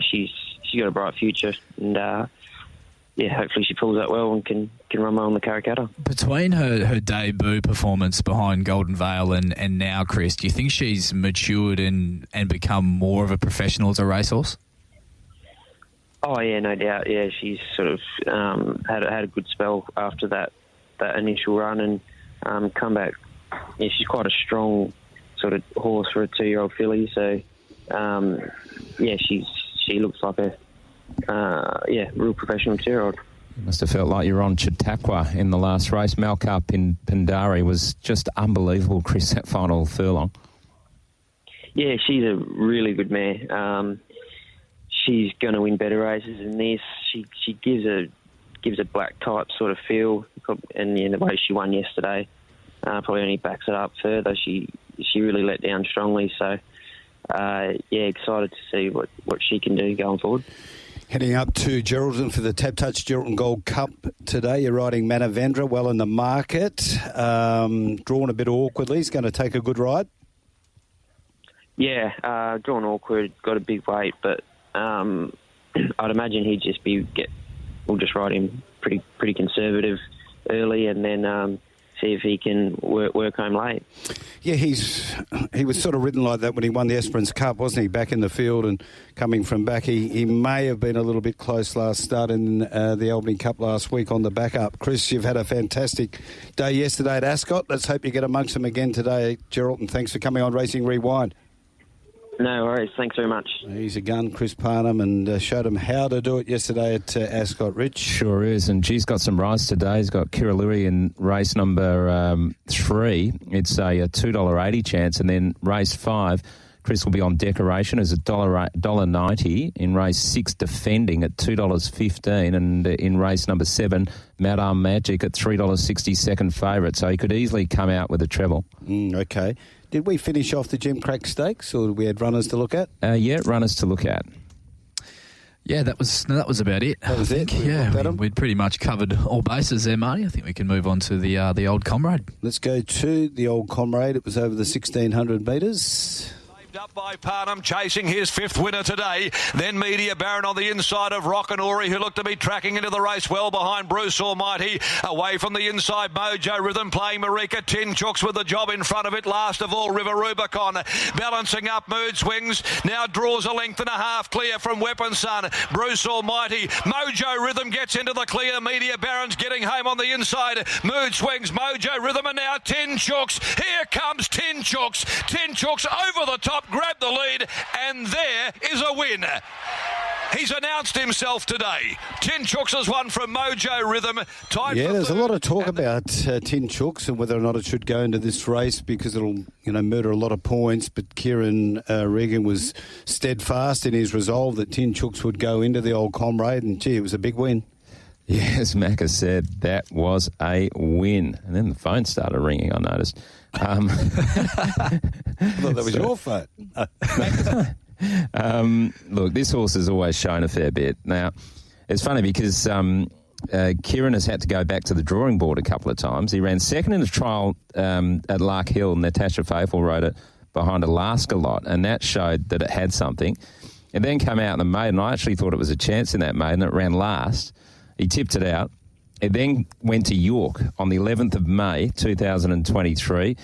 [SPEAKER 6] she's got a bright future, and hopefully she pulls that well and can run well on the Karrakatta.
[SPEAKER 4] Between her debut performance behind Golden Vale and now, Chris, do you think she's matured and become more of a professional as a racehorse?
[SPEAKER 6] Oh yeah, no doubt. Yeah, she's sort of had a good spell after that initial run and come back. Yeah, she's quite a strong sort of horse for a 2-year-old filly. So, she looks like a real professional 2-year-old.
[SPEAKER 5] You must have felt like you were on Chautauqua in the last race. Milan Cup in Pindari was just unbelievable, Chris, that final furlong.
[SPEAKER 6] Yeah, she's a really good mare. she's going to win better races than this. She gives a black type sort of feel, and the way she won yesterday probably only backs it up further. She really let down strongly, so excited to see what she can do going forward.
[SPEAKER 3] Heading up to Geraldton for the Tap Touch Geraldton Gold Cup today. You're riding Manavendra, well in the market, drawn a bit awkwardly. He's going to take a good ride.
[SPEAKER 6] Yeah, drawn awkward, got a big weight, but I'd imagine he'd just we'll just ride him pretty conservative early, and then see if he can work home late. Yeah,
[SPEAKER 3] he was sort of ridden like that when he won the Esperance Cup, wasn't he? Back in the field and coming from back. He may have been a little bit close last start in the Albany Cup last week on the back up. Chris, you've had a fantastic day yesterday at Ascot. Let's hope you get amongst them again today, Gerald, and thanks for coming on Racing Rewind.
[SPEAKER 6] No worries. Thanks very much.
[SPEAKER 3] He's a gun, Chris Parnham, and showed him how to do it yesterday at Ascot. Rich?
[SPEAKER 5] Sure is, and she's got some rides today. He's got Kiraluri in race number 3. It's a $2.80 chance, and then race 5, Chris will be on Decoration as $1.90. In race 6, Defending at $2.15, and in race number 7, Madame Magic at $3.60 second favourite. So he could easily come out with a treble.
[SPEAKER 3] Okay. Did we finish off the Gem Crack Stakes, or did we have runners to look at?
[SPEAKER 5] Yeah, runners to look at.
[SPEAKER 4] Yeah, that was about it.
[SPEAKER 3] That was it?
[SPEAKER 4] We'd pretty much covered all bases there, Marty. I think we can move on to the Old Comrade.
[SPEAKER 3] Let's go to the Old Comrade. It was over the 1,600 metres.
[SPEAKER 1] Up by Parnham, chasing his 5th winner today. Then Media Baron on the inside of Rockanori, who looked to be tracking into the race well behind Bruce Almighty. Away from the inside, Mojo Rhythm playing Marika. Tin Chooks with the job in front of it. Last of all, River Rubicon. Balancing up, Mood Swings. Now draws a length and a half clear from Weapon Son. Bruce Almighty. Mojo Rhythm gets into the clear. Media Baron's getting home on the inside. Mood Swings, Mojo Rhythm, and now Tin Chooks. Here comes Tin Chooks. Tin Chooks over the top. Grab the lead, and there is a win. He's announced himself today. Tin Chooks has won from Mojo Rhythm.
[SPEAKER 3] There's a lot of talk about Tin Chooks and whether or not it should go into this race because it'll, murder a lot of points. But Kieran Regan was steadfast in his resolve that Tin Chooks would go into the Old Comrade, and it was a big win.
[SPEAKER 5] Yes, Macca said that was a win. And then the phone started ringing, I noticed.
[SPEAKER 3] I thought that was your phone.
[SPEAKER 5] Look, this horse has always shown a fair bit. Now, it's funny because Kieran has had to go back to the drawing board a couple of times. He ran second in the trial at Lark Hill, and Natasha Faithful rode it behind Alaska lot, and that showed that it had something. It then came out in the maiden. I actually thought it was a chance in that maiden. It ran last. He tipped it out. It then went to York on the 11th of May, 2023,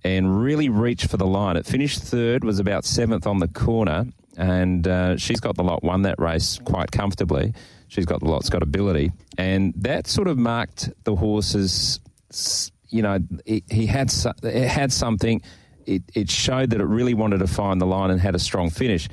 [SPEAKER 5] and really reached for the line. It finished 3rd, was about 7th on the corner, and she's got the lot, won that race quite comfortably. She's got the lot, it's got ability. And that sort of marked the horse's, it had something. It showed that it really wanted to find the line and had a strong finish.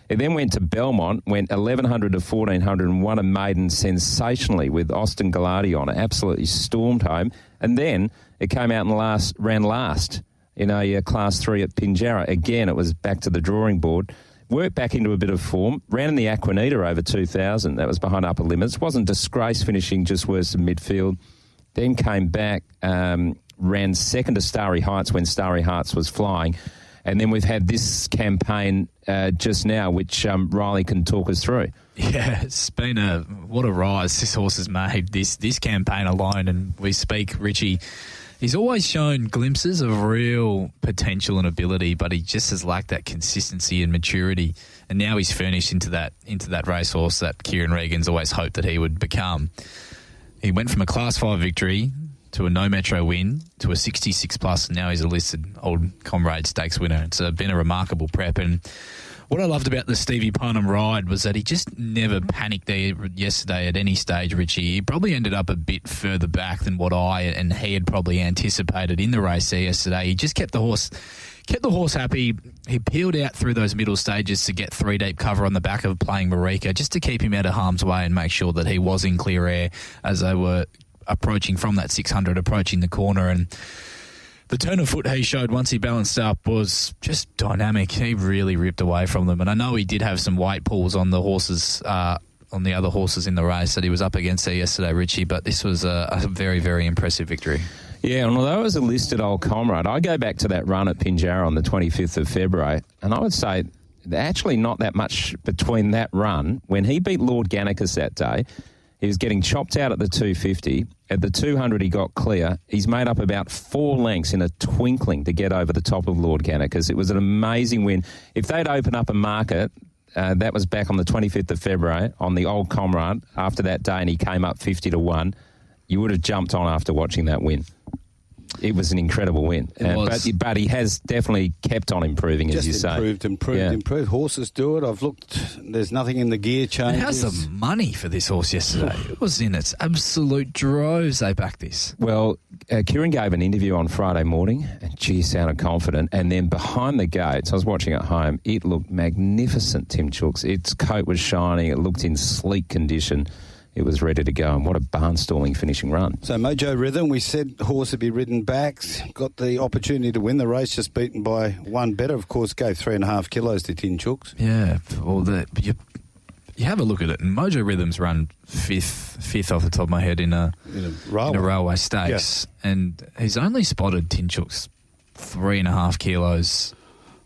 [SPEAKER 5] It then went to Belmont, went 1,100 to 1,400 and won a maiden sensationally with Austin Gallardi on it. Absolutely stormed home. And then it came out and ran last in a Class 3 at Pinjarra. Again, it was back to the drawing board. Worked back into a bit of form. Ran in the Aquanita over 2,000. That was behind upper limits. Wasn't disgraced, finishing just worse than midfield. Then came back, ran second to Starry Heights when Starry Heights was flying. And then we've had this campaign just now, which Rylie can talk us through.
[SPEAKER 4] Yeah, it's been what a rise this horse has made, this campaign alone. And we speak, Richie, he's always shown glimpses of real potential and ability, but he just has lacked that consistency and maturity. And now he's furnished into that racehorse that Kieran Regan's always hoped that he would become. He went from a Class 5 victory to a no metro win to a 66 plus, and now he's a listed Old Comrade Stakes winner. It's been a remarkable prep, and what I loved about the Stevie Parnham ride was that he just never panicked there yesterday at any stage, Richie. He probably ended up a bit further back than what I and he had probably anticipated in the race there yesterday. He just kept the horse happy. He peeled out through those middle stages to get 3 deep cover on the back of playing Marika, just to keep him out of harm's way and make sure that he was in clear air as they were approaching from that 600, approaching the corner. And The turn of foot he showed once he balanced up was just dynamic. He really ripped away from them. And I know he did have some weight pulls on the horses, on the other horses in the race that he was up against there yesterday, Richie, but this was a very, very impressive victory.
[SPEAKER 5] Yeah, and although it was a listed old comrade, I go back to that run at Pinjarra on the 25th of February, and I would say actually not that much between that run. When he beat Lord Gannicus that day, he was getting chopped out at the 250. At the 200, he got clear. He's made up about 4 lengths in a twinkling to get over the top of Lord Gannicus. It was an amazing win. If they'd opened up a market, that was back on the 25th of February on the old comrade after that day, and he came up 50-1, you would have jumped on after watching that win. It was an incredible win. But he has definitely kept on improving, as you say.
[SPEAKER 3] Improved. Horses do it. I've looked. There's nothing in the gear changes.
[SPEAKER 4] How's the money for this horse yesterday? It was in its absolute droves they backed this.
[SPEAKER 5] Well, Kieran gave an interview on Friday morning, and he sounded confident. And then behind the gates, I was watching at home, it looked magnificent, Tim Chooks. Its coat was shining. It looked in sleek condition. It was ready to go, and what a barnstorming finishing run.
[SPEAKER 3] So Mojo Rhythm, we said the horse would be ridden back, got the opportunity to win the race, just beaten by one better. Of course, gave 3.5 kilos to Tin Chooks.
[SPEAKER 4] Yeah, well, you have a look at it, and Mojo Rhythm's run fifth off the top of my head in a railway stakes, and he's only spotted Tin Chooks 3.5 kilos.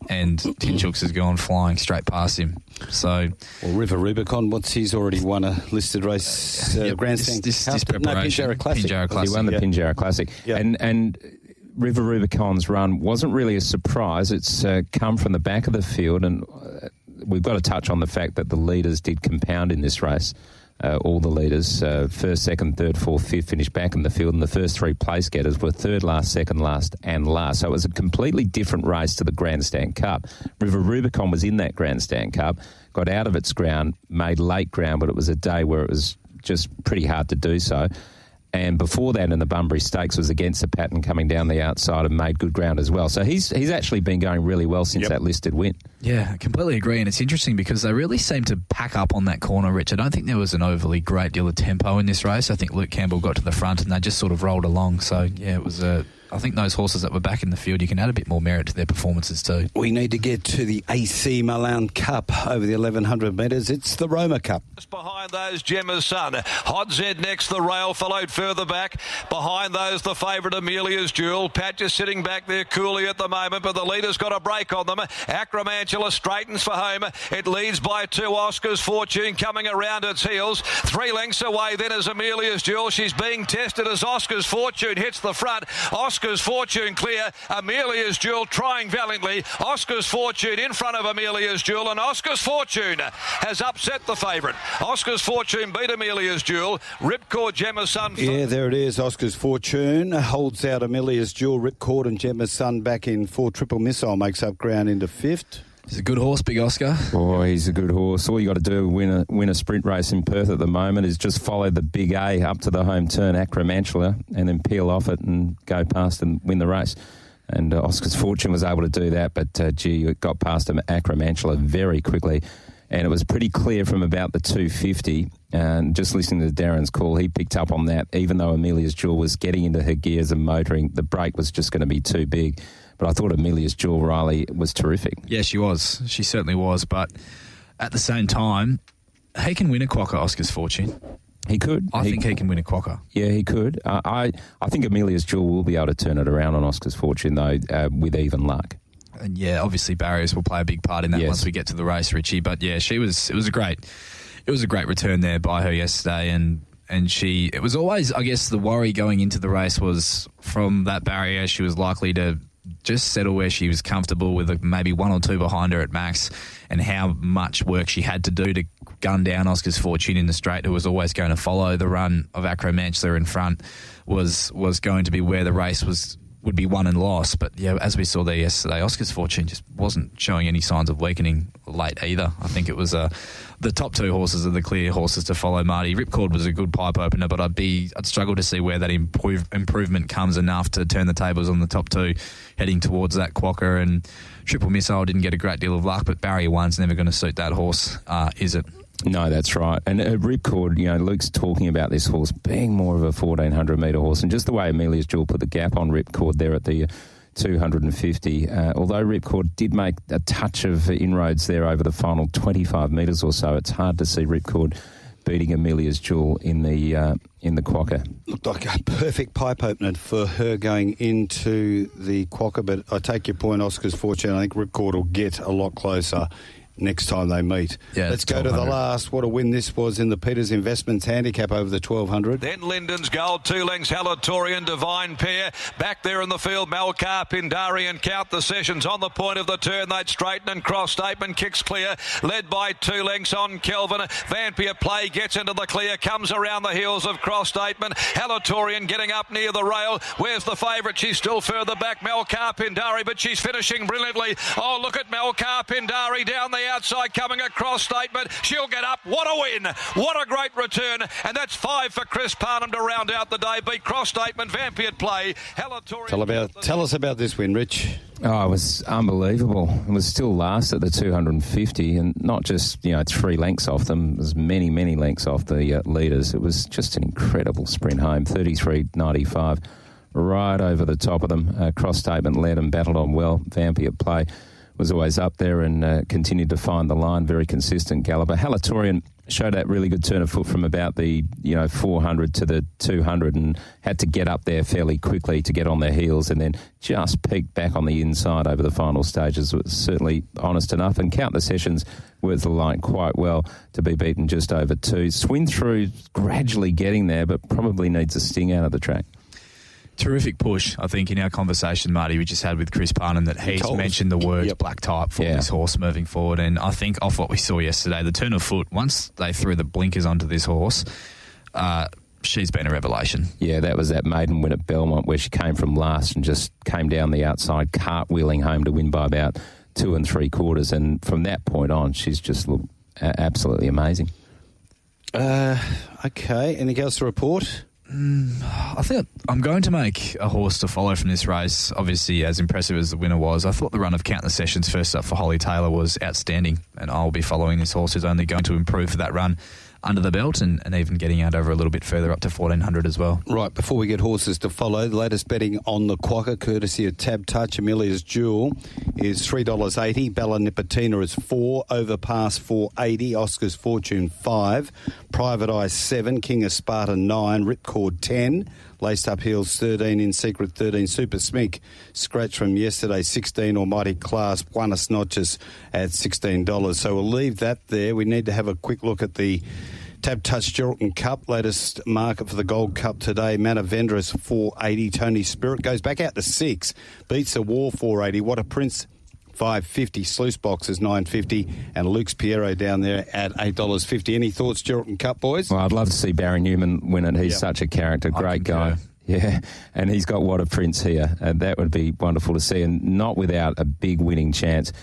[SPEAKER 4] And Tin Chooks has gone flying straight past him. So,
[SPEAKER 3] well, River Rubicon, he's already won a listed race grandstand.
[SPEAKER 4] This preparation.
[SPEAKER 3] Pinjarra Classic.
[SPEAKER 5] He won the Pinjarra Classic.
[SPEAKER 3] Yeah.
[SPEAKER 5] And River Rubicon's run wasn't really a surprise. It's come from the back of the field, and we've got to touch on the fact that the leaders did compound in this race. All the leaders, first, second, third, fourth, fifth, finished back in the field, and the first 3 place getters were third last, second last, and last. So it was a completely different race to the Grandstand Cup. River Rubicon was in that Grandstand Cup, got out of its ground, made late ground, but it was a day where it was just pretty hard to do so. And before that in the Bunbury Stakes was against the pattern coming down the outside and made good ground as well. So he's actually been going really well since that listed win.
[SPEAKER 4] Yeah, I completely agree. And it's interesting because they really seem to pack up on that corner, Rich. I don't think there was an overly great deal of tempo in this race. I think Luke Campbell got to the front and they just sort of rolled along. So, yeah, it was I think those horses that were back in the field, you can add a bit more merit to their performances too.
[SPEAKER 3] We need to get to the AC Milan Cup over the 1,100 metres. It's the Roma Cup.
[SPEAKER 1] Just behind those, Gemma's Son. Hot Z next, the rail followed further back. Behind those, the favourite Amelia's Jewel. Pat just sitting back there coolly at the moment, but the leader's got a break on them. Acromantula straightens for home. It leads by 2. Oscar's Fortune coming around its heels. 3 lengths away then is Amelia's Jewel. She's being tested as Oscar's Fortune hits the front. Oscar's Fortune clear. Amelia's Jewel trying valiantly. Oscar's Fortune in front of Amelia's Jewel, and Oscar's Fortune has upset the favourite. Oscar's Fortune beat Amelia's Jewel. Ripcord, Gemma's Son.
[SPEAKER 3] Yeah, there it is. Oscar's Fortune holds out Amelia's Jewel. Ripcord and Gemma's Son back in 4. Triple Missile makes up ground into 5th.
[SPEAKER 4] He's a good horse, Big Oscar.
[SPEAKER 5] Oh, he's a good horse. All you got to do win a sprint race in Perth at the moment is just follow the big A up to the home turn, Acromantula, and then peel off it and go past and win the race. And Oscar's Fortune was able to do that, but it got past him Acromantula very quickly. And it was pretty clear from about the 250. And just listening to Darren's call, he picked up on that. Even though Amelia's Jewel was getting into her gears and motoring, the break was just going to be too big. But I thought Amelia's Jewel, Rylie, was terrific.
[SPEAKER 4] Yeah, she was. She certainly was. But at the same time, he can win a quokka, Oscar's Fortune.
[SPEAKER 5] He could.
[SPEAKER 4] I think he can win a quokka.
[SPEAKER 5] Yeah, he could. I think Amelia's Jewel will be able to turn it around on Oscar's Fortune, though, with even luck.
[SPEAKER 4] And yeah, obviously barriers will play a big part in that once we get to the race, Richie. But yeah, it was a great return there by her yesterday, and it was always, I guess, the worry going into the race was from that barrier she was likely to just settle where she was comfortable with maybe 1 or 2 behind her at max, and how much work she had to do to gun down Oscar's Fortune in the straight, who was always going to follow the run of Acromantula in front, was going to be where the race would be won and lost. But yeah, as we saw there yesterday, Oscar's Fortune just wasn't showing any signs of weakening late either. I think it was the top 2 horses are the clear horses to follow, Marty. Ripcord was a good pipe opener, but I'd struggle to see where that improvement comes enough to turn the tables on the top 2 heading towards that quokka. And Triple Missile didn't get a great deal of luck, but Barrier 1's never going to suit that horse, is it?
[SPEAKER 5] No, that's right. And Ripcord, Luke's talking about this horse being more of a 1,400-metre horse, and just the way Amelia's Jewel put the gap on Ripcord there at the 250, although Ripcord did make a touch of inroads there over the final 25 metres or so, it's hard to see Ripcord beating Amelia's Jewel in the Quokka.
[SPEAKER 3] Looked like a perfect pipe opener for her going into the Quokka, but I take your point, Oscar's fortune. I think Ripcord will get a lot closer next time they meet.
[SPEAKER 4] Yeah,
[SPEAKER 3] let's go to the last. What a win this was in the Peters Investments handicap over the 1,200.
[SPEAKER 1] Then Lyndon's Gold, 2 lengths, Halatorian, Divine Pair. Back there in the field, Malcar, Pindari and Count the Sessions on the point of the turn. They'd straighten and cross. Statement kicks clear, led by 2 lengths on Kelvin. Vampire Play gets into the clear, comes around the heels of Cross Statement. Halatorian getting up near the rail. Where's the favourite? She's still further back, Malcar, Pindari, but she's finishing brilliantly. Oh, look at Malcar, Pindari down the outside coming across Statement. She'll get up. What a win. What a great return. And that's 5 for Chris Parnham to round out the day. Beat Cross Statement, Vampire Play.
[SPEAKER 3] Tell us about this win, Rich.
[SPEAKER 5] Oh, it was unbelievable. It was still last at the 250, and not just, 3 lengths off them. It was many, many lengths off the leaders. It was just an incredible sprint home, 33.95, right over the top of them. Cross Statement led and battled on well. Vampire Play was always up there and continued to find the line, very consistent galloper. Halatorian showed that really good turn of foot from about the 400 to the 200 and had to get up there fairly quickly to get on their heels, and then just peaked back on the inside over the final stages. It was certainly honest enough, and Count the Sessions worth the line quite well to be beaten just over 2. Swing Through gradually getting there, but probably needs a sting out of the track.
[SPEAKER 4] Terrific push, I think, in our conversation, Marty, we just had with Chris Parnham, that he's mentioned the words black type for this horse moving forward. And I think off what we saw yesterday, the turn of foot, once they threw the blinkers onto this horse, she's been a revelation.
[SPEAKER 5] Yeah, that was that maiden win at Belmont where she came from last and just came down the outside, cartwheeling home to win by about 2 3/4. And from that point on, she's just looked absolutely amazing.
[SPEAKER 3] Okay, anything else to report?
[SPEAKER 4] I think I'm going to make a horse to follow from this race. Obviously, as impressive as the winner was, I thought the run of Count the Sessions first up for Holly Taylor was outstanding, and I'll be following this horse, who's only going to improve for that run under the belt and even getting out over a little bit further up to 1,400 as well.
[SPEAKER 3] Right, before we get horses to follow, the latest betting on the Quokka, courtesy of Tab Touch, Amelia's Jewel, is $3.80. Bella Nipotina is 4, Overpass 4.80, Oscar's Fortune 5, Private Eye 7, King of Sparta 9, Ripcord 10, Laced Up Heels 13, In Secret 13, Super Smick, scratch from yesterday 16, Almighty Class, Buenos Notches at $16. So we'll leave that there. We need to have a quick look at the Tab Touch Geraldton Cup, latest market for the Gold Cup today. Manavendra is 4.80, Tony Spirit goes back out to 6, Beats a War 4.80, What a Prince $5.50, Sluice Box is $9.50, and Luke's Piero down there at $8.50. Any thoughts, Geraldton Cup, boys?
[SPEAKER 5] Well, I'd love to see Barry Newman win it. He's such a character, great guy. Yeah, and he's got What a Prince here. That would be wonderful to see, and not without a big winning chance.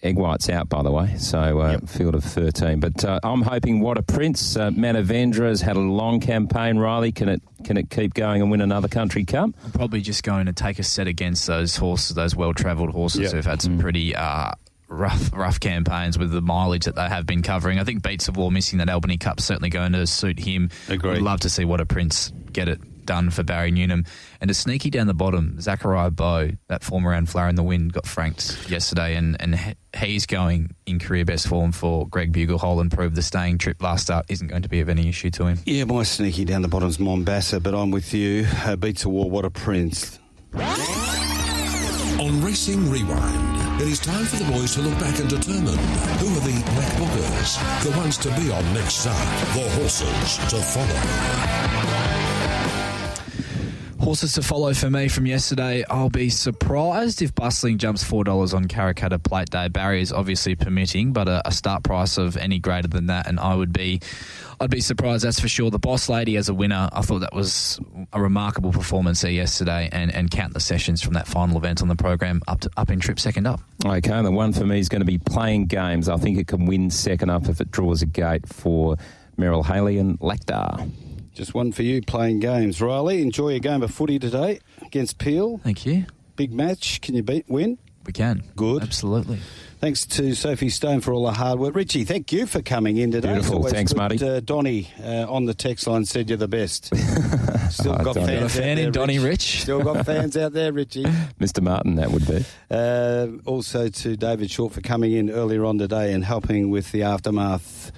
[SPEAKER 5] Egg White's out, by the way, so field of 13. But I'm hoping What a Prince. Manavendra has had a long campaign. Rylie, can it keep going and win another country cup?
[SPEAKER 4] I'm probably just going to take a set against those horses, those well-travelled horses who've had some pretty rough campaigns with the mileage that they have been covering. I think Beats of War missing that Albany Cup certainly going to suit him.
[SPEAKER 3] Agreed.
[SPEAKER 4] I'd love to see What a Prince get it done for Barry Newnham. And a sneaky down the bottom, Zachariah Bowe, that former round flower in the wind, got franked yesterday, and he's going in career best form for Greg Buglehole, and proved the staying trip last start isn't going to be of any issue to him.
[SPEAKER 3] Yeah, my sneaky down the bottom's Mombasa, but I'm with you. Beats a War, What a Prince.
[SPEAKER 2] On Racing Rewind, it is time for the boys to look back and determine who are the black bookers, the ones to be on next start, the horses to follow.
[SPEAKER 4] Horses to follow for me from yesterday. I'll be surprised if Bustling jumps $4 on Karrakatta Plate Day. Barriers obviously permitting, but a start price of any greater than that, and I'd be surprised, that's for sure. The Boss Lady as a winner, I thought that was a remarkable performance there yesterday, and Count the Sessions from that final event on the program up in trip second up.
[SPEAKER 5] Okay, the one for me is going to be Playing Games. I think it can win second up if it draws a gate for Merrill Haley and Lactar.
[SPEAKER 3] Just one for you, Playing Games. Rylie, enjoy your game of footy today against Peel.
[SPEAKER 4] Thank you.
[SPEAKER 3] Big match. Can you win?
[SPEAKER 4] We can.
[SPEAKER 3] Good.
[SPEAKER 4] Absolutely.
[SPEAKER 3] Thanks to Sophie Stone for all the hard work. Richie, thank you for coming in today.
[SPEAKER 5] Beautiful. Thanks, Marty.
[SPEAKER 3] Donnie on the text line said you're the best. Still got
[SPEAKER 5] Donnie.
[SPEAKER 3] fans
[SPEAKER 4] Got a fan
[SPEAKER 3] out
[SPEAKER 4] in
[SPEAKER 3] there,
[SPEAKER 4] Donnie Rich.
[SPEAKER 3] Still got fans out there, Richie.
[SPEAKER 5] Mr. Martin, that would be.
[SPEAKER 3] Also to David Short for coming in earlier on today and helping with the aftermath